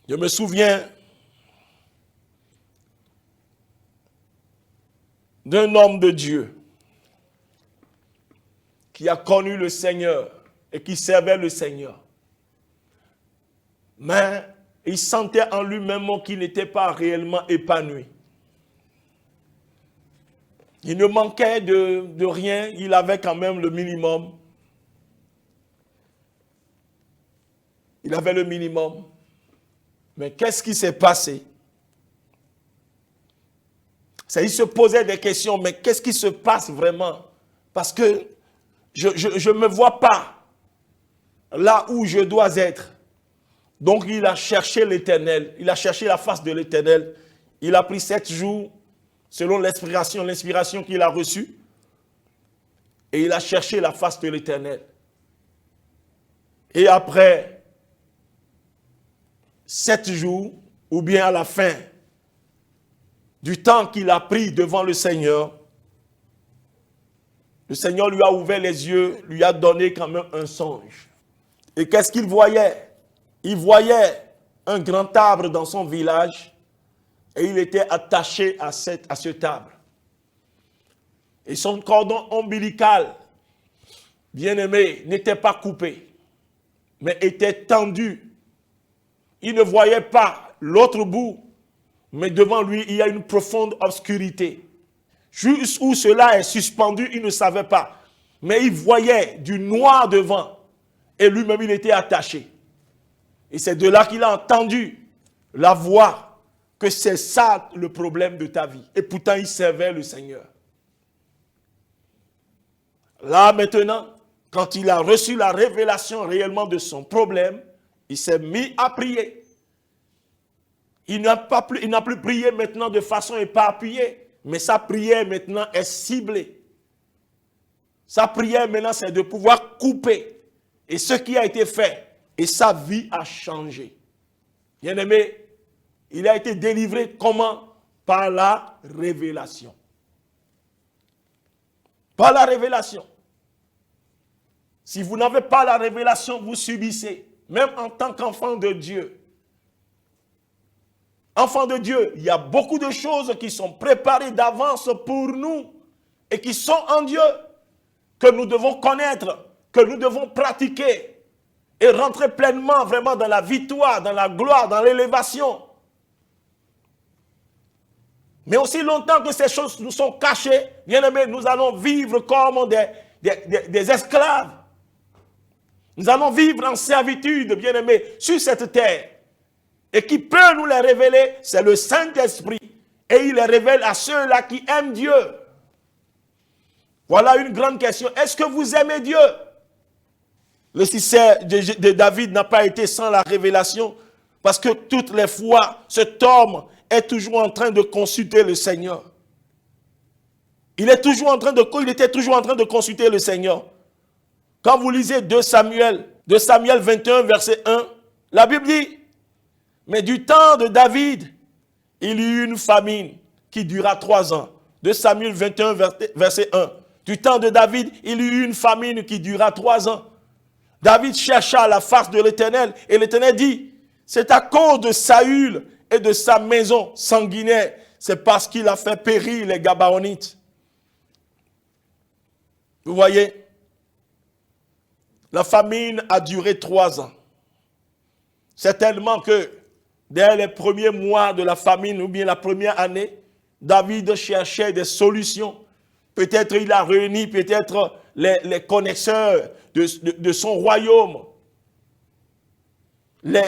Je me souviens d'un homme de Dieu qui a connu le Seigneur et qui servait le Seigneur. Mais il sentait en lui-même qu'il n'était pas réellement épanoui. Il ne manquait de rien, il avait quand même le minimum. Il avait le minimum. Mais qu'est-ce qui s'est passé? Il se posait des questions, mais qu'est-ce qui se passe vraiment? Parce que je ne me vois pas là où je dois être. Donc il a cherché l'Éternel, il a cherché la face de l'Éternel. Il a pris 7 jours, selon l'inspiration qu'il a reçue, et il a cherché la face de l'Éternel. Et après 7 jours, ou bien à la fin du temps qu'il a pris devant le Seigneur, le Seigneur lui a ouvert les yeux, lui a donné quand même un songe. Et qu'est-ce qu'il voyait? Il voyait un grand arbre dans son village et il était attaché à ce arbre. Et son cordon ombilical, bien-aimé, n'était pas coupé, mais était tendu. Il ne voyait pas l'autre bout, mais devant lui, il y a une profonde obscurité. Jusqu'où cela est suspendu, il ne savait pas. Mais il voyait du noir devant et lui-même, il était attaché. Et c'est de là qu'il a entendu la voix que c'est ça le problème de ta vie. Et pourtant, il servait le Seigneur. Là, maintenant, quand il a reçu la révélation réellement de son problème, il s'est mis à prier. Il n'a plus prié maintenant de façon éparpillée, mais sa prière maintenant est ciblée. Sa prière maintenant, c'est de pouvoir couper. Et ce qui a été fait, et sa vie a changé. Bien-aimé, il a été délivré comment? Par la révélation. Par la révélation. Si vous n'avez pas la révélation, vous subissez. Même en tant qu'enfant de Dieu. Enfant de Dieu, il y a beaucoup de choses qui sont préparées d'avance pour nous et qui sont en Dieu, que nous devons connaître, que nous devons pratiquer et rentrer pleinement vraiment dans la victoire, dans la gloire, dans l'élévation. Mais aussi longtemps que ces choses nous sont cachées, bien-aimés, nous allons vivre comme des esclaves. Nous allons vivre en servitude, bien-aimés, sur cette terre. Et qui peut nous les révéler, c'est le Saint-Esprit. Et il les révèle à ceux-là qui aiment Dieu. Voilà une grande question. Est-ce que vous aimez Dieu? Le succès de David n'a pas été sans la révélation, parce que toutes les fois, cet homme est toujours en train de consulter le Seigneur. Il était toujours en train de consulter le Seigneur. Quand vous lisez 2 Samuel 21, verset 1, la Bible dit, mais du temps de David, il y eut une famine qui dura 3 ans. 2 Samuel 21, verset 1. Du temps de David, il y eut une famine qui dura 3 ans. David chercha la face de l'Éternel et l'Éternel dit, c'est à cause de Saül et de sa maison sanguinaire, c'est parce qu'il a fait périr les Gabaonites. Vous voyez, la famine a duré 3 ans. Certainement que dès les premiers mois de la famine ou bien la première année, David cherchait des solutions. Peut-être il a réuni les connaisseurs de son royaume. Les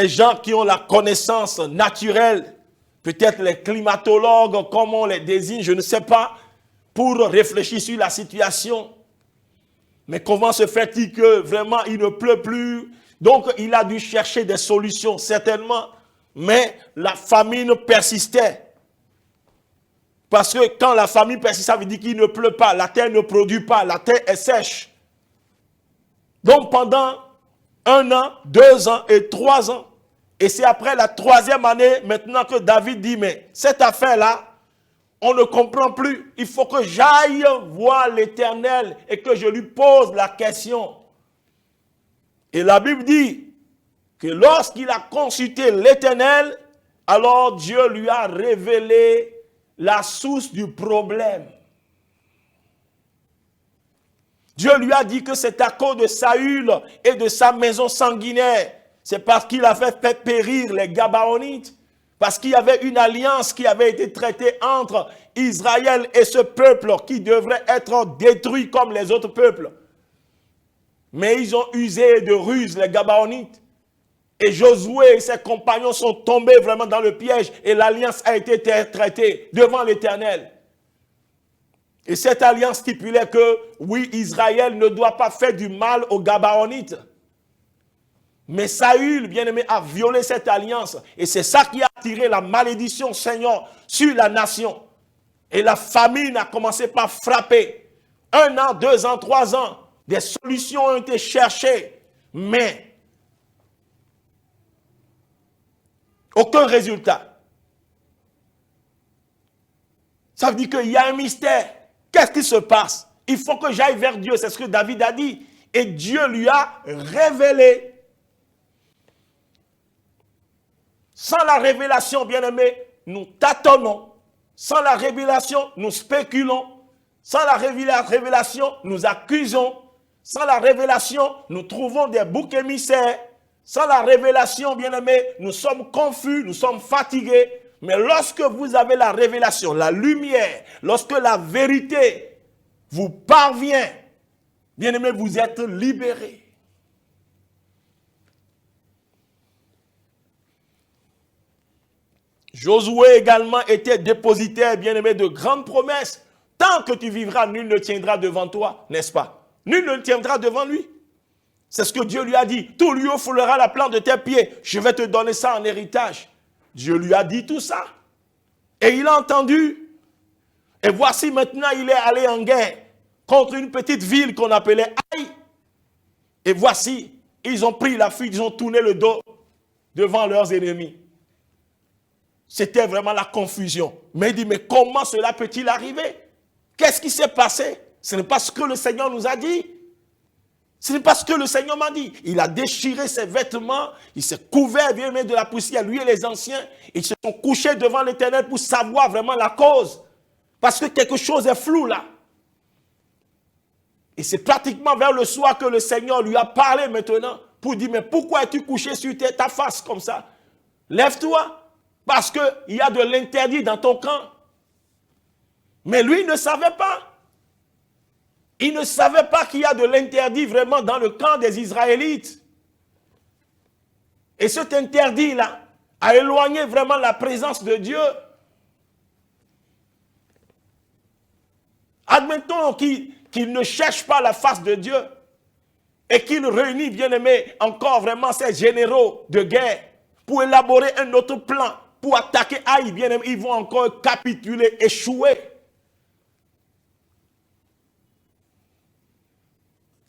gens qui ont la connaissance naturelle. Peut-être les climatologues, comme on les désigne, je ne sais pas, pour réfléchir sur la situation. Mais comment se fait-il que vraiment il ne pleut plus? Donc il a dû chercher des solutions, certainement. Mais la famine persistait. Parce que quand la famine persiste, ça veut dire qu'il ne pleut pas, la terre ne produit pas, la terre est sèche. Donc pendant 1 an, 2 ans et 3 ans, et c'est après la 3e année maintenant que David dit, mais cette affaire-là, on ne comprend plus. Il faut que j'aille voir l'Éternel et que je lui pose la question. Et la Bible dit que lorsqu'il a consulté l'Éternel, alors Dieu lui a révélé la source du problème. Dieu lui a dit que c'est à cause de Saül et de sa maison sanguinaire. C'est parce qu'il a fait périr les Gabaonites. Parce qu'il y avait une alliance qui avait été traitée entre Israël et ce peuple qui devrait être détruit comme les autres peuples. Mais ils ont usé de ruse, les Gabaonites. Et Josué et ses compagnons sont tombés vraiment dans le piège et l'alliance a été traitée devant l'Éternel. Et cette alliance stipulait que, oui, Israël ne doit pas faire du mal aux Gabaonites. Mais Saül, bien-aimé, a violé cette alliance. Et c'est ça qui a tiré la malédiction, Seigneur, sur la nation. Et la famine a commencé par frapper. 1 an, 2 ans, 3 ans. Des solutions ont été cherchées. Mais aucun résultat. Ça veut dire qu'il y a un mystère. Qu'est-ce qui se passe? Il faut que j'aille vers Dieu. C'est ce que David a dit. Et Dieu lui a révélé. Sans la révélation, bien-aimés, nous tâtonnons. Sans la révélation, nous spéculons. Sans la révélation, nous accusons. Sans la révélation, nous trouvons des boucs émissaires. Sans la révélation, bien-aimés, nous sommes confus, nous sommes fatigués. Mais lorsque vous avez la révélation, la lumière, lorsque la vérité vous parvient, bien-aimés, vous êtes libérés. Josué également était dépositaire, bien-aimé, de grandes promesses. Tant que tu vivras, nul ne tiendra devant toi, n'est-ce pas? Nul ne tiendra devant lui. C'est ce que Dieu lui a dit. Tout lieu foulera la plante de tes pieds. Je vais te donner ça en héritage. Dieu lui a dit tout ça. Et il a entendu. Et voici maintenant, il est allé en guerre contre une petite ville qu'on appelait Haï. Et voici, ils ont pris la fuite, ils ont tourné le dos devant leurs ennemis. C'était vraiment la confusion. Mais il dit, mais comment cela peut-il arriver? Qu'est-ce qui s'est passé? Ce n'est pas ce que le Seigneur nous a dit. Ce n'est pas ce que le Seigneur m'a dit. Il a déchiré ses vêtements, il s'est couvert bien de la poussière, lui et les anciens. Ils se sont couchés devant l'Éternel pour savoir vraiment la cause. Parce que quelque chose est flou là. Et c'est pratiquement vers le soir que le Seigneur lui a parlé maintenant pour dire, mais pourquoi es-tu couché sur ta face comme ça? Lève-toi. Parce qu'il y a de l'interdit dans ton camp. Mais lui, il ne savait pas. Il ne savait pas qu'il y a de l'interdit vraiment dans le camp des Israélites. Et cet interdit-là a éloigné vraiment la présence de Dieu. Admettons qu'il ne cherche pas la face de Dieu et qu'il réunit, bien aimé, encore vraiment ses généraux de guerre pour élaborer un autre plan, pour attaquer Haï, bien aimé, ils vont encore capituler, échouer.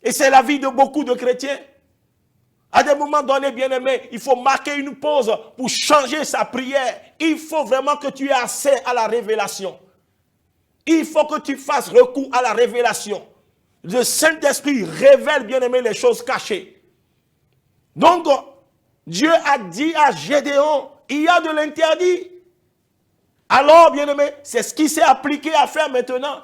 Et c'est la vie de beaucoup de chrétiens. À des moments donnés, bien aimé, il faut marquer une pause pour changer sa prière. Il faut vraiment que tu aies accès à la révélation. Il faut que tu fasses recours à la révélation. Le Saint-Esprit révèle, bien aimé, les choses cachées. Donc, Dieu a dit à Gédéon, il y a de l'interdit. Alors, bien aimé, c'est ce qui s'est appliqué à faire maintenant.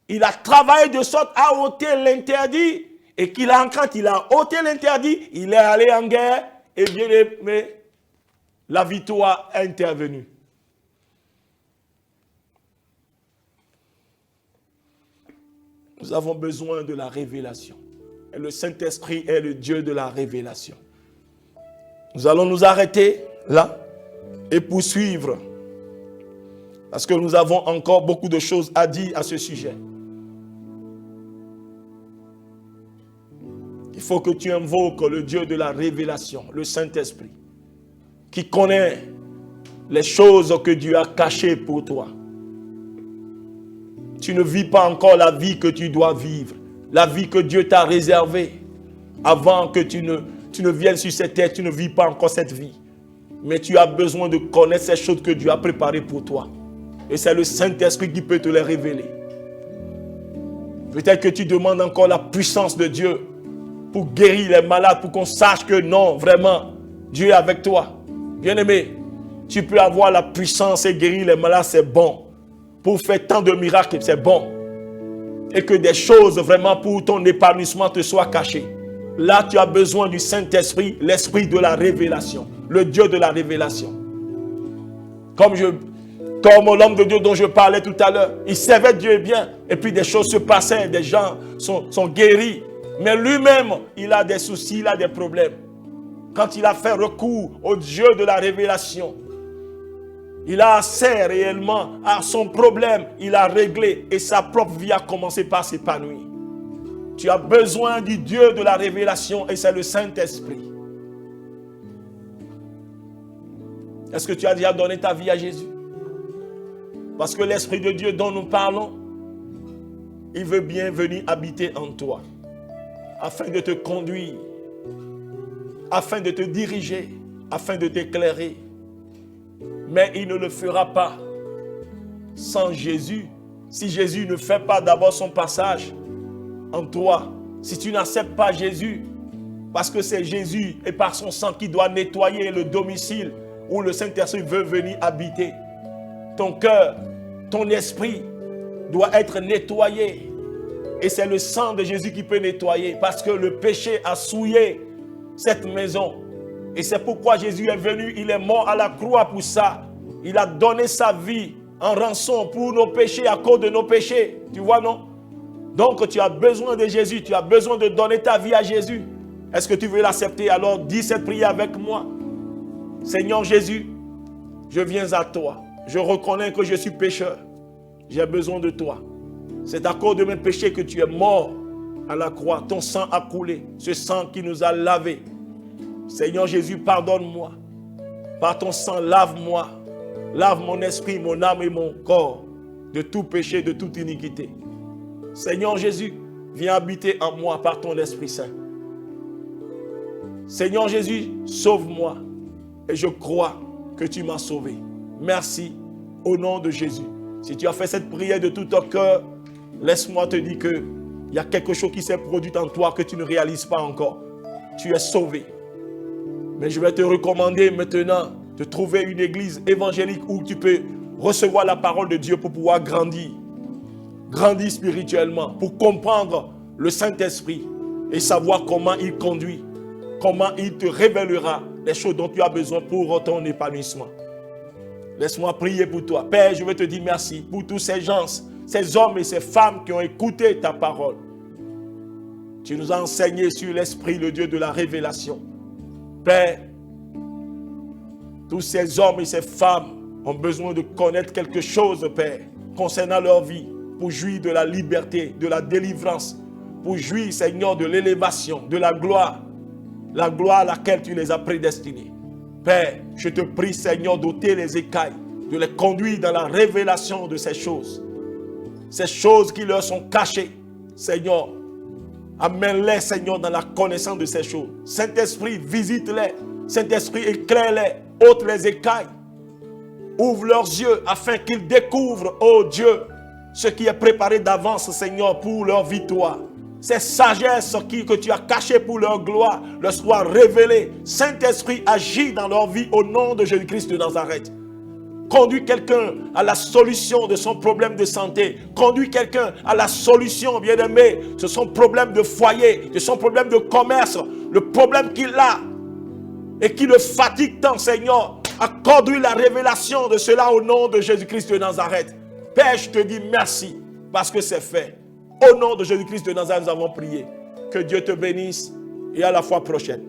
Il a travaillé de sorte à ôter l'interdit. Et quand il a ôté l'interdit, il est allé en guerre. Et bien aimé, la victoire est intervenue. Nous avons besoin de la révélation. Et le Saint-Esprit est le Dieu de la révélation. Nous allons nous arrêter là et poursuivre. Parce que nous avons encore beaucoup de choses à dire à ce sujet. Il faut que tu invoques le Dieu de la révélation, le Saint-Esprit, qui connaît les choses que Dieu a cachées pour toi. Tu ne vis pas encore la vie que tu dois vivre, la vie que Dieu t'a réservée. Avant que tu ne viennes sur cette terre, tu ne vis pas encore cette vie. Mais tu as besoin de connaître ces choses que Dieu a préparées pour toi. Et c'est le Saint-Esprit qui peut te les révéler. Peut-être que tu demandes encore la puissance de Dieu pour guérir les malades, pour qu'on sache que non, vraiment, Dieu est avec toi. Bien-aimé, tu peux avoir la puissance et guérir les malades, c'est bon. Pour faire tant de miracles, c'est bon. Et que des choses vraiment pour ton épanouissement te soient cachées. Là, tu as besoin du Saint-Esprit, l'Esprit de la révélation, le Dieu de la révélation. Comme l'homme de Dieu dont je parlais tout à l'heure, il servait Dieu bien, et puis des choses se passaient, des gens sont guéris. Mais lui-même, il a des soucis, il a des problèmes. Quand il a fait recours au Dieu de la révélation, il a accès réellement à son problème, il a réglé et sa propre vie a commencé par s'épanouir. Tu as besoin du Dieu de la révélation et c'est le Saint-Esprit. Est-ce que tu as déjà donné ta vie à Jésus? Parce que l'Esprit de Dieu dont nous parlons, il veut bien venir habiter en toi, afin de te conduire, afin de te diriger, afin de t'éclairer. Mais il ne le fera pas sans Jésus. Si Jésus ne fait pas d'abord son passage en toi, si tu n'acceptes pas Jésus, parce que c'est Jésus et par son sang qui doit nettoyer le domicile où le Saint-Esprit veut venir habiter. Ton cœur, ton esprit doit être nettoyé. Et c'est le sang de Jésus qui peut nettoyer, parce que le péché a souillé cette maison. Et c'est pourquoi Jésus est venu, il est mort à la croix pour ça. Il a donné sa vie en rançon pour nos péchés, à cause de nos péchés. Tu vois, non? Donc tu as besoin de Jésus, tu as besoin de donner ta vie à Jésus. Est-ce que tu veux l'accepter? Alors dis cette prière avec moi. Seigneur Jésus, je viens à toi. Je reconnais que je suis pécheur. J'ai besoin de toi. C'est à cause de mes péchés que tu es mort à la croix. Ton sang a coulé. Ce sang qui nous a lavés. Seigneur Jésus, pardonne-moi. Par ton sang, lave-moi. Lave mon esprit, mon âme et mon corps de tout péché, de toute iniquité. Seigneur Jésus, viens habiter en moi par ton Esprit Saint. Seigneur Jésus, sauve-moi. Et je crois que tu m'as sauvé. Merci au nom de Jésus. Si tu as fait cette prière de tout ton cœur, laisse-moi te dire qu'il y a quelque chose qui s'est produit en toi que tu ne réalises pas encore. Tu es sauvé. Mais je vais te recommander maintenant de trouver une église évangélique où tu peux recevoir la parole de Dieu pour pouvoir grandir. Grandir spirituellement, pour comprendre le Saint-Esprit et savoir comment il conduit, comment il te révélera les choses dont tu as besoin pour ton épanouissement. Laisse-moi prier pour toi. Père, je veux te dire merci pour tous ces gens, ces hommes et ces femmes qui ont écouté ta parole. Tu nous as enseigné sur l'Esprit, le Dieu de la révélation. Père, tous ces hommes et ces femmes ont besoin de connaître quelque chose, Père, concernant leur vie, pour jouir de la liberté, de la délivrance, pour jouir, Seigneur, de l'élévation, de la gloire à laquelle tu les as prédestinés. Père, je te prie, Seigneur, d'ôter les écailles, de les conduire dans la révélation de ces choses qui leur sont cachées. Seigneur, amène-les, Seigneur, dans la connaissance de ces choses. Saint-Esprit, visite-les. Saint-Esprit, éclaire-les, ôte les écailles. Ouvre leurs yeux afin qu'ils découvrent, oh Dieu, ce qui est préparé d'avance, Seigneur, pour leur victoire. Ces sagesses que tu as cachées pour leur gloire leur soient révélées. Saint-Esprit, agit dans leur vie au nom de Jésus-Christ de Nazareth. Conduis quelqu'un à la solution de son problème de santé. Conduis quelqu'un à la solution, bien-aimé, de son problème de foyer, de son problème de commerce, le problème qu'il a et qui le fatigue tant, Seigneur. Accorde-lui la révélation de cela au nom de Jésus-Christ de Nazareth. Père, je te dis merci parce que c'est fait. Au nom de Jésus-Christ de Nazareth, nous avons prié. Que Dieu te bénisse et à la fois prochaine.